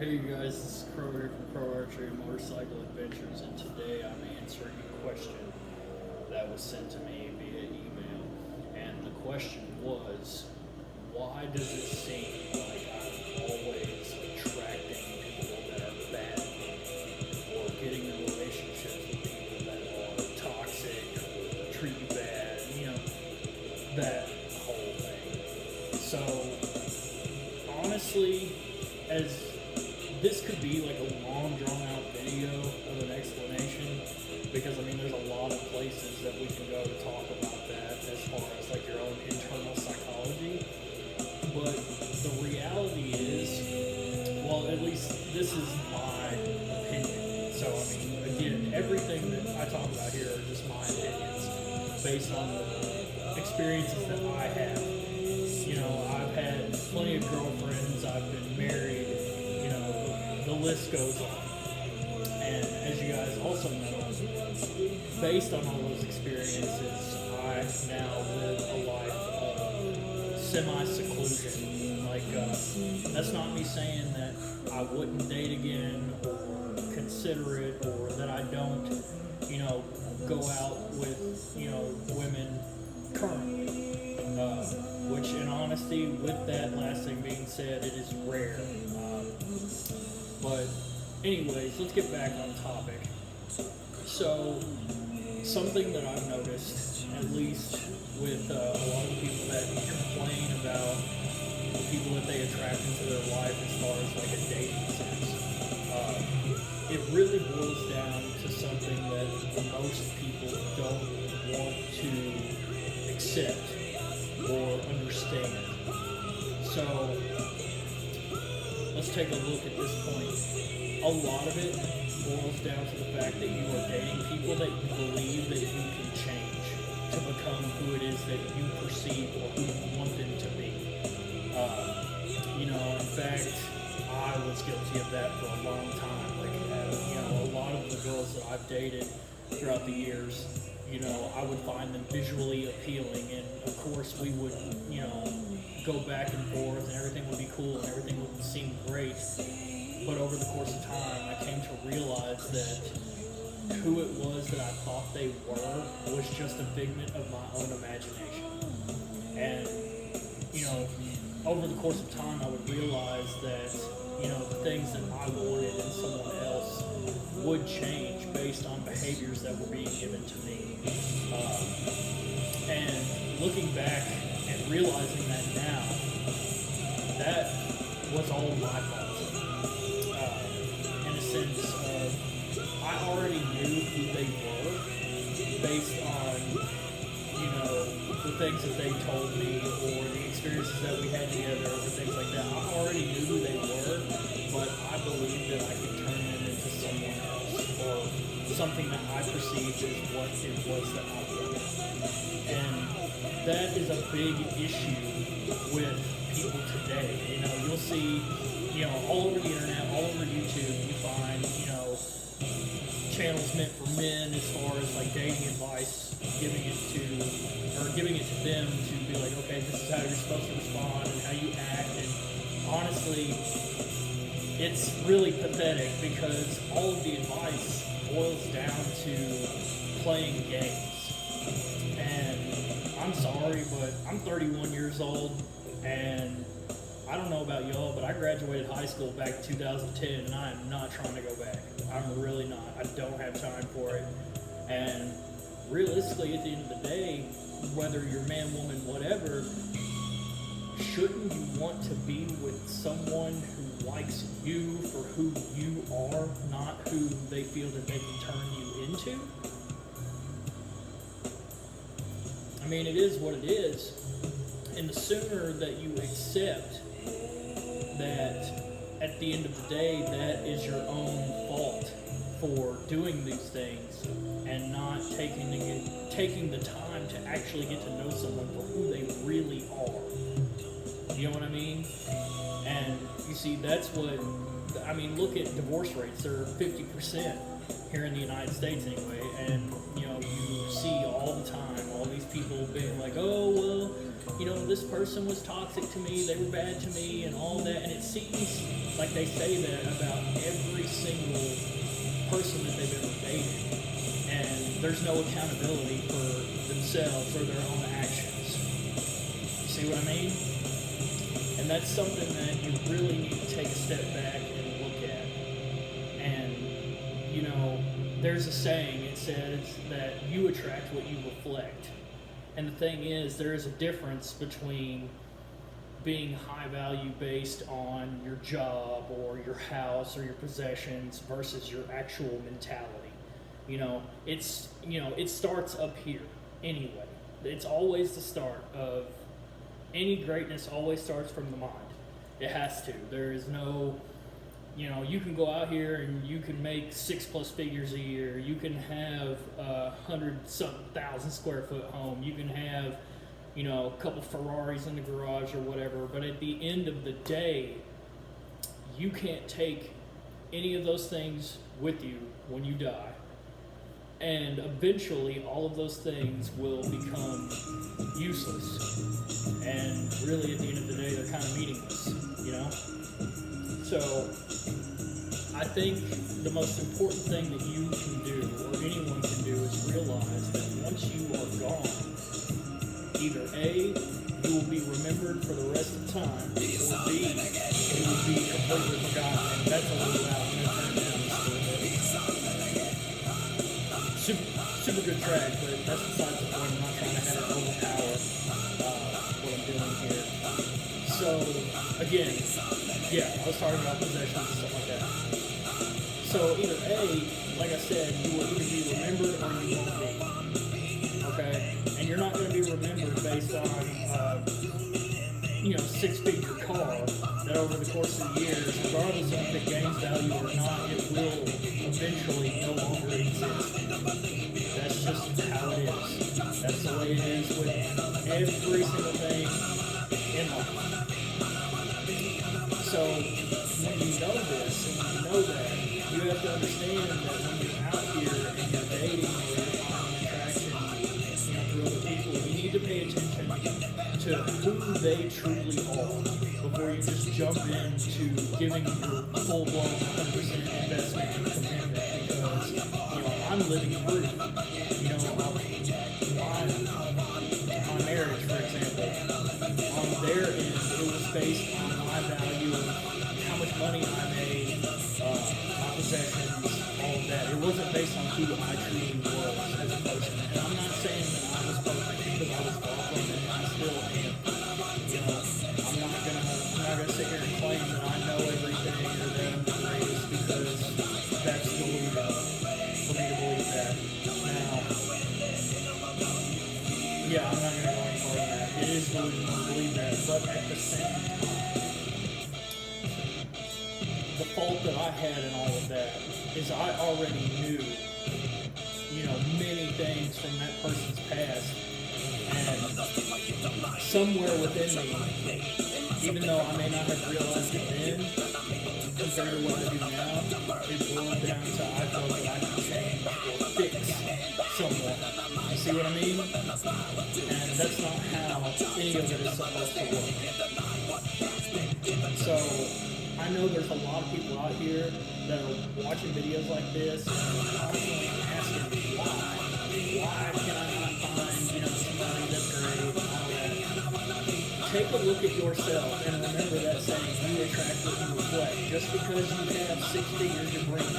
Hey you guys, this is Crow here from Crow Archery and Motorcycle Adventures, and today I'm answering a question that was sent to me via email. And the question was, why does it seem like I'm always attracting people that are bad or getting in relationships with people that are toxic or treat you bad, that whole thing. So, honestly, as this could be like a long drawn out video of an explanation, because there's a lot of places that we can go to talk about that as far as like your own internal psychology. But the reality is, well, at least this is my opinion. So again, everything that I talk about here are just my opinions based on the experiences that I have. I've had plenty of girlfriends, I've been married, the list goes on. And as you guys also know, based on all those experiences, I now live a life of semi-seclusion. That's not me saying that I wouldn't date again or consider it, or that I don't, go out with, women currently. Which, in honesty, with that last thing being said, it is rare. But anyways, let's get back on topic. So, something that I've noticed, at least with a lot of people that complain about the people that they attract into their life as far as like a dating sense, it really boils down to something that most people don't want to accept or understand. So, let's take a look at this point. A lot of it boils down to the fact that you are dating people that you believe that you can change to become who it is that you perceive or who you want them to be. In fact, I was guilty of that for a long time. A lot of the girls that I've dated throughout the years, I would find them visually appealing, and of course we would, go back and forth, and everything would be cool, and everything would seem great. But over the course of time, I came to realize that who it was that I thought they were was just a figment of my own imagination. And, over the course of time, I would realize that, the things that I wanted in someone else would change based on behaviors that were being given to me. And looking back and realizing that now, that was all my fault. In a sense of, I already knew who they were based on, the things that they told me or the experiences that we had together or things like that. I already knew who they were, but I believed that I could turn them into someone else or something that I perceived as what it was that I wanted. And that is a big issue with people today. You'll see, all over the internet, all over YouTube, you find, channels meant for men as far as like dating advice, giving it to them to be like, okay, this is how you're supposed to respond and how you act. And honestly, it's really pathetic because all of the advice boils down to playing games. And I'm sorry, but I'm 31 years old, and I don't know about y'all, but I graduated high school back in 2010, and I am not trying to go back. I'm really not. I don't have time for it. And realistically, at the end of the day, whether you're man, woman, whatever, shouldn't you want to be with someone who likes you for who you are, not who they feel that they can turn you into? It is what it is. And the sooner that you accept that at the end of the day, that is your own fault for doing these things and not taking the time to actually get to know someone for who they really are. You know what I mean? And you see, that's what, look at divorce rates. They're 50% here in the United States anyway. And, you see all the time, all these people being like, oh, well, this person was toxic to me, they were bad to me, and all that. And it seems like like they say that about every single person that they've ever dated, and there's no accountability for themselves or their own actions. See what I mean? And that's something that you really need to take a step back and look at. And, you know, there's a saying, it says that you attract what you reflect. And the thing is, there is a difference between being high value based on your job or your house or your possessions versus your actual mentality. It starts up here anyway. It's always the start of any greatness always starts from the mind. It has to. There is no, you can go out here and you can make 6+ figures a year. You can have a 100,000 square foot home. You can have, a couple Ferraris in the garage or whatever. But at the end of the day, you can't take any of those things with you when you die. And eventually, all of those things will become useless. And really, at the end of the day, they're kind of meaningless, So, I think the most important thing that you can do, or anyone can do, is realize that once you are gone, either A, you will be remembered for the rest of time, or B, you will be completely forgotten. And that's a little loud. I'm going to turn it down just a little bit. Super good track, but that's besides the point. I'm not trying to have it overpower what I'm doing here. So, again, I was talking about possessions and stuff like that. So, either A, like I said, you will either be remembered or you won't be. Okay? And you're not going to be remembered based on, 6-figure car that over the course of the years, regardless if it gains value or not, it will eventually no longer exist. That's just how it is. That's the way it is with every single thing in life. So when you know this and you know that, you have to understand that when you're out here and you're dating or you're finding attraction, through other people, you need to pay attention to who they truly are before you just jump into giving your full-blown 100% investment and commitment, because I'm living proof. My marriage, for example, on their end, it was based on my value of how much money I made, my possessions, all of that. It wasn't based on who I truly was as a person. And I'm not saying that I was perfect, because I was far from it, and I still am. I'm not gonna sit here and claim that I know everything or that I'm the greatest, because that's delusional for me to believe that. Now, I'm not gonna go any further than that. It is delusional to believe that, but at the same time, the fault that I had in all of that is I already knew, many things from that person's past, and somewhere within me, even though I may not have realized it then, compared to what I do now, it boiled down to I felt that I could change or fix someone. You see what I mean? And that's not how any of it is supposed to work. So, I know there's a lot of people out here that are watching videos like this and are constantly asking me why. Why can I not find, somebody that's great and all that? Take a look at yourself and remember that saying, you attract what you reflect. Just because you have 6 figures you bring in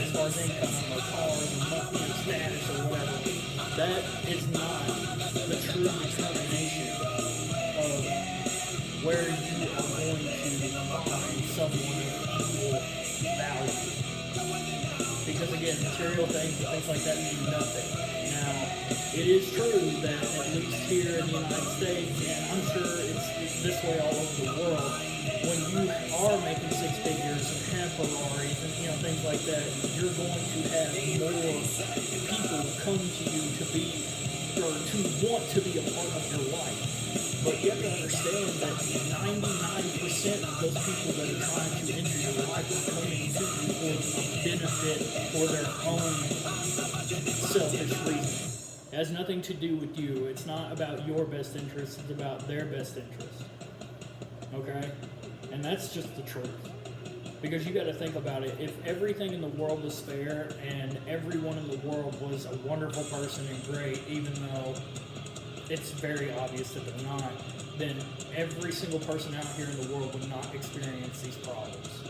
as far as income or cars or money or status or whatever, that is not the true determination of where you are going to find someone of equal value. Because again, material things and things like that mean nothing. Now, it is true that at least here in the United States, and I'm sure it's this way all over the world, when you are making 6 figures and have Ferraris and things like that, you're going to have more people come to you to be, or to want to be a part of your life. But you have to understand that 99% of those people that are trying to enter your life are coming to you for a benefit for their own selfish reason. It has nothing to do with you. It's not about your best interest. It's about their best interest. Okay? And that's just the truth. Because you got to think about it. If everything in the world was fair and everyone in the world was a wonderful person and great, even though it's very obvious that they're not, then every single person out here in the world would not experience these problems.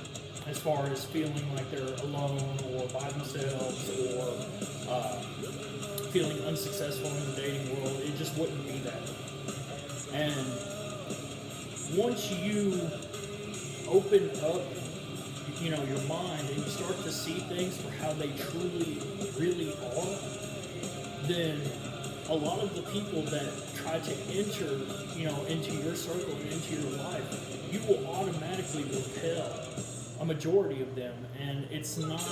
As far as feeling like they're alone or by themselves or feeling unsuccessful in the dating world, it just wouldn't be that. And once you open up, your mind and you start to see things for how they truly, really are, then a lot of the people that try to enter, into your circle and into your life, you will automatically repel a majority of them. And it's not,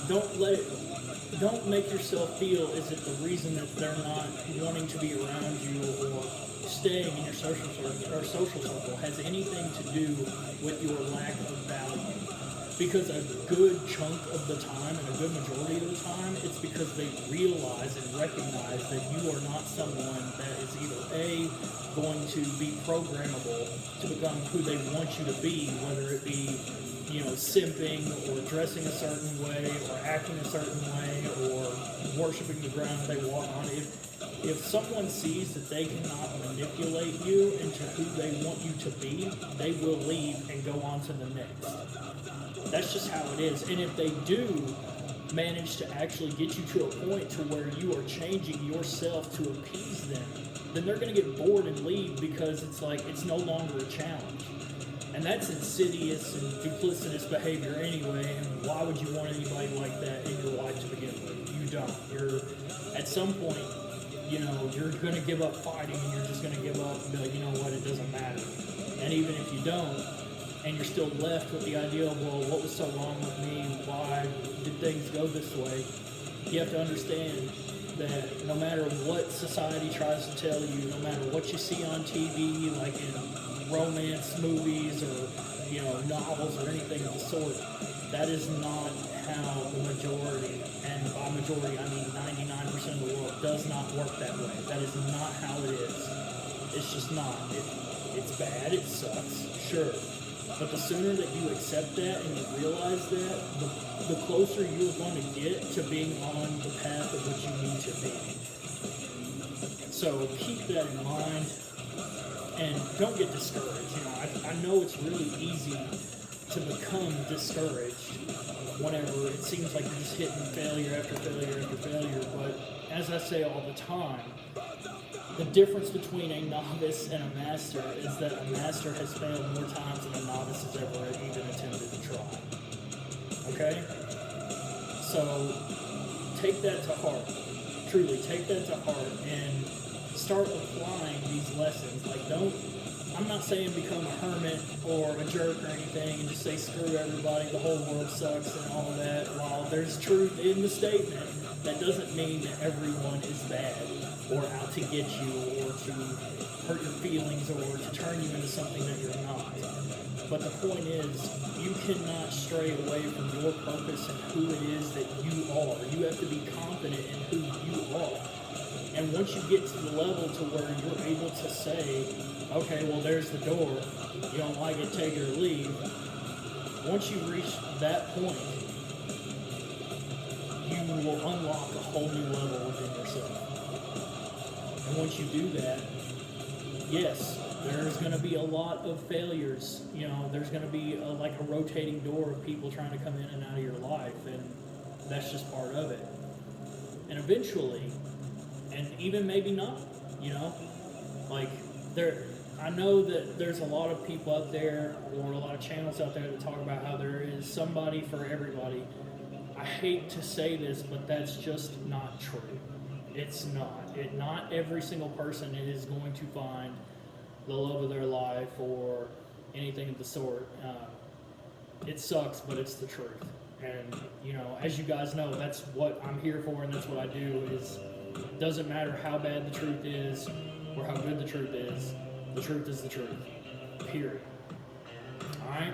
don't make yourself feel as if the reason that they're not wanting to be around you or staying in your social circle has anything to do with your lack of value. Because a good chunk of the time and a good majority of the time, it's because they realize and recognize that you are not someone that is either A, going to be programmable to become who they want you to be, whether it be, simping or dressing a certain way or acting a certain way or worshiping the ground they walk on. If someone sees that they cannot manipulate you into who they want you to be, they will leave and go on to the next. That's just how it is. And if they do manage to actually get you to a point to where you are changing yourself to appease them, then they're going to get bored and leave because it's no longer a challenge. And that's insidious and duplicitous behavior anyway, and why would you want anybody like that in your life to begin with? You don't. At some point, you're going to give up fighting and you're just going to give up and be like, you know what, it doesn't matter. And even if you don't, and you're still left with the idea of, well, what was so wrong with me? Why did things go this way? You have to understand that no matter what society tries to tell you, no matter what you see on TV, like in romance movies or, novels or anything of the sort, that is not how the majority, and by majority I mean 99% of the world, does not work that way. That is not how it is. It's just not. It's bad, it sucks, sure. But the sooner that you accept that and you realize that, the closer you're going to get to being on the path of what you need to be. So keep that in mind and don't get discouraged. I know it's really easy to become discouraged whenever it seems like you're just hitting failure after failure after failure. But as I say all the time, the difference between a novice and a master is that a master has failed more times than a novice has ever even attempted to try. Okay? So take that to heart. Truly, take that to heart and start applying these lessons. I'm not saying become a hermit or a jerk or anything and just say screw everybody, the whole world sucks and all of that. While there's truth in the statement, that doesn't mean that everyone is bad or out to get you or to hurt your feelings or to turn you into something that you're not. But the point is, you cannot stray away from your purpose and who it is that you are. You have to be confident in who you are. And once you get to the level to where you're able to say, okay, well, there's the door. You don't like it, take it or leave. Once you reach that point, you will unlock a whole new level within yourself. And once you do that, yes, there's going to be a lot of failures. There's going to be a rotating door of people trying to come in and out of your life, and that's just part of it. And eventually, and even maybe not, I know that there's a lot of people out there or a lot of channels out there that talk about how there is somebody for everybody. I hate to say this, but that's just not true. It's not. Not every single person is going to find the love of their life or anything of the sort. It sucks, but it's the truth. And, as you guys know, that's what I'm here for and that's what I do. Doesn't matter how bad the truth is or how good the truth is the truth. Period. Alright?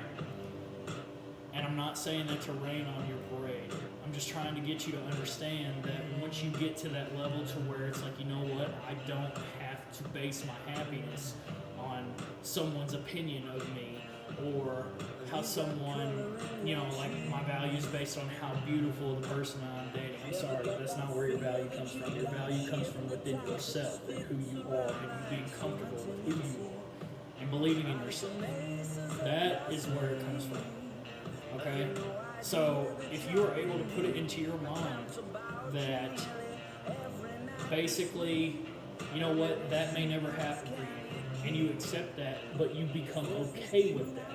And I'm not saying that to rain on your parade. I'm just trying to get you to understand that once you get to that level to where it's like, you know what, I don't have to base my happiness on someone's opinion of me or how someone, you know, like my value is based on how beautiful the person I'm dating. I'm sorry, that's not where your value comes from. Your value comes from within yourself and who you are and you being comfortable with who you are and believing in yourself. That is where it comes from. Okay? So if you are able to put it into your mind that basically, you know what, that may never happen for you, and you accept that, but you become okay with that,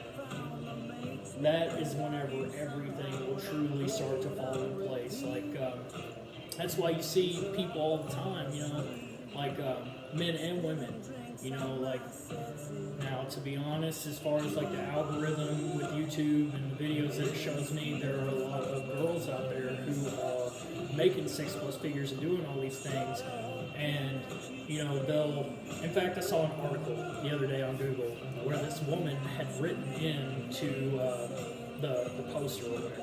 that is whenever everything will truly start to fall in place. Like, that's why you see people all the time, you know, like men and women, you know, like, now to be honest, as far as like the algorithm with YouTube and the videos that it shows me, there are a lot of girls out there who are making 6+ figures and doing all these things, and you know, in fact, I saw an article the other day on Google where this woman had written into the poster or whatever,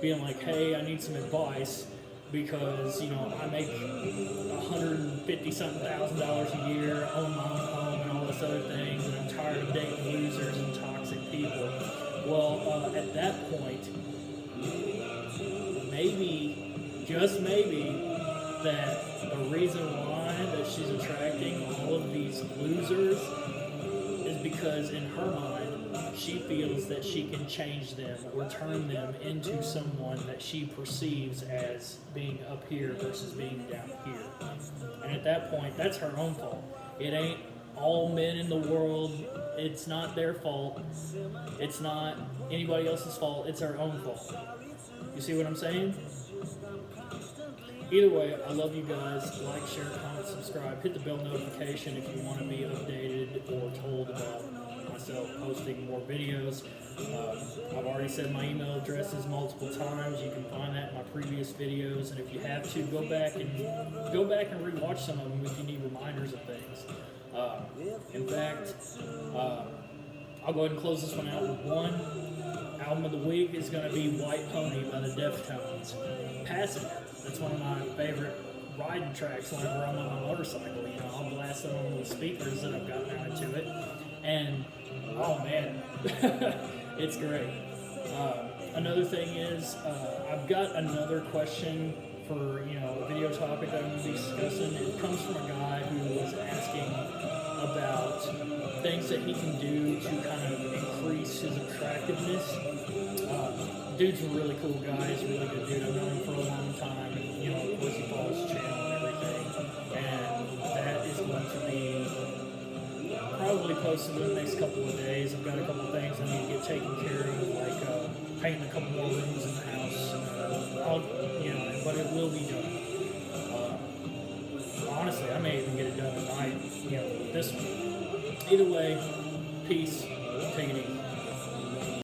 being like, hey, I need some advice because, you know, I make $150-something thousand a year, own my own home and all this other things, and I'm tired of dating losers and toxic people. Well, at that point, maybe, just maybe, that the reason why that she's attracting all of these losers is because in her mind she feels that she can change them or turn them into someone that she perceives as being up here versus being down here. And at that point, that's her own fault. It ain't all men in the world. It's not their fault. It's not anybody else's fault. It's her own fault. You see what I'm saying? Either way, I love you guys. Like, share, comment, subscribe. Hit the bell notification if you want to be updated or told about myself posting more videos. I've already said my email addresses multiple times. You can find that in my previous videos. And if you have to, go back and rewatch some of them if you need reminders of things. In fact, I'll go ahead and close this one out with one. Album of the week is going to be White Pony by the Deftones. Passenger. That's one of my favorite riding tracks whenever I'm on my motorcycle. You know, I'll blast it on the speakers that I've got mounted to it. And, oh man, it's great. Another thing is, I've got another question for, you know, a video topic that I'm going to be discussing. It comes from a guy who was asking about things that he can do to kind of increase his attractiveness. Dude's a really cool guy. He's a really good dude. I've known him for a long time. And, you know, of course, he follows the channel and everything. And that is going to be probably posted in the next couple of days. I've got a couple of things I need to get taken care of, like painting a couple more rooms in the house. But it will be done. Honestly, I may even get it done tonight, you know, with this one. Either way, peace. Take it easy.